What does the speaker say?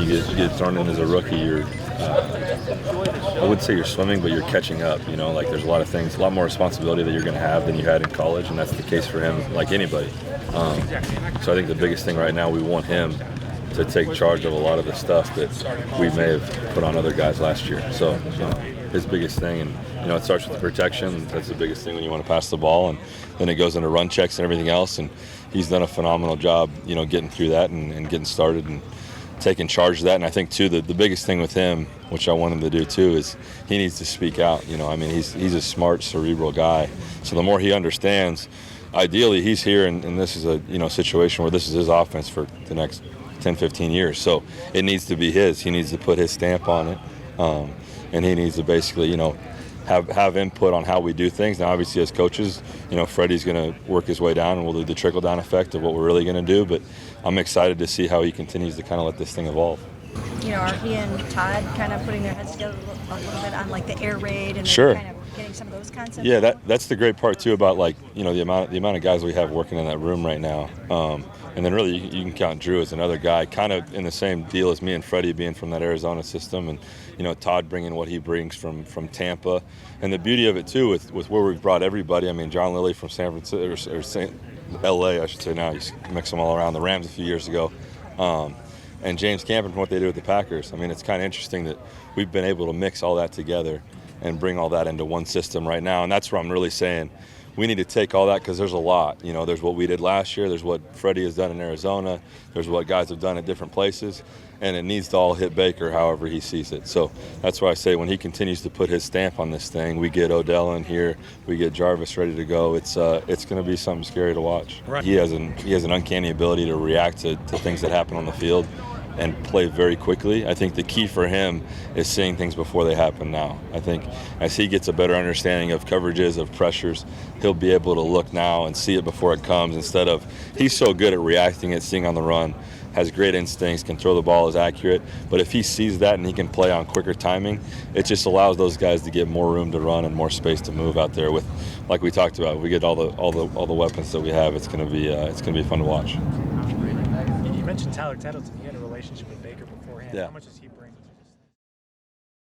you get thrown in as a rookie, you're I wouldn't say you're swimming, but you're catching up. Like there's a lot of things, a lot more responsibility that you're going to have than you had in college, and that's the case for him, like anybody. So I think the biggest thing right now, we want him to take charge of a lot of the stuff that we may have put on other guys last year. So his biggest thing, and it starts with the protection. That's the biggest thing when you want to pass the ball, and then it goes into run checks and everything else. And he's done a phenomenal job, getting through that and getting started and taking charge of that. And I think too, the biggest thing with him, which I want him to do too, is he needs to speak out. He's a smart, cerebral guy. So the more he understands, ideally he's here, and this is a situation where this is his offense for the next 10, 15 years. So it needs to be his. He needs to put his stamp on it, and he needs to basically, have input on how we do things. Now, obviously, as coaches, Freddie's going to work his way down, and we'll do the trickle-down effect of what we're really going to do. But I'm excited to see how he continues to kind of let this thing evolve. Are he and Todd kind of putting their heads together a little bit on like the air raid and sure. kind of getting some of those concepts? Yeah, that's the great part too about the amount of guys we have working in that room right now. And then really you can count Drew as another guy, kind of in the same deal as me and Freddie, being from that Arizona system, and Todd bringing what he brings from Tampa. And the beauty of it too, with where we've brought everybody. I mean, John Lilly from San Francisco or L.A. I should say now. You mix them all around. The Rams a few years ago. And James Campen from what they do with the Packers. I mean, it's kind of interesting that we've been able to mix all that together and bring all that into one system right now. And that's where I'm really saying we need to take all that, because there's a lot. There's what we did last year. There's what Freddie has done in Arizona. There's what guys have done at different places. And it needs to all hit Baker however he sees it. So that's why I say when he continues to put his stamp on this thing, we get Odell in here, we get Jarvis ready to go. It's going to be something scary to watch. Right. He has an uncanny ability to react to things that happen on the field and play very quickly. I think the key for him is seeing things before they happen now. I think as he gets a better understanding of coverages, of pressures, he'll be able to look now and see it before it comes, instead of, he's so good at reacting at seeing on the run, has great instincts, can throw the ball, is accurate. But if he sees that and he can play on quicker timing, it just allows those guys to get more room to run and more space to move out there with, like we talked about, we get all the weapons that we have. It's going to be fun to watch. You mentioned Tyler Tettleton. You had a relationship with Baker beforehand. Yeah. How much has he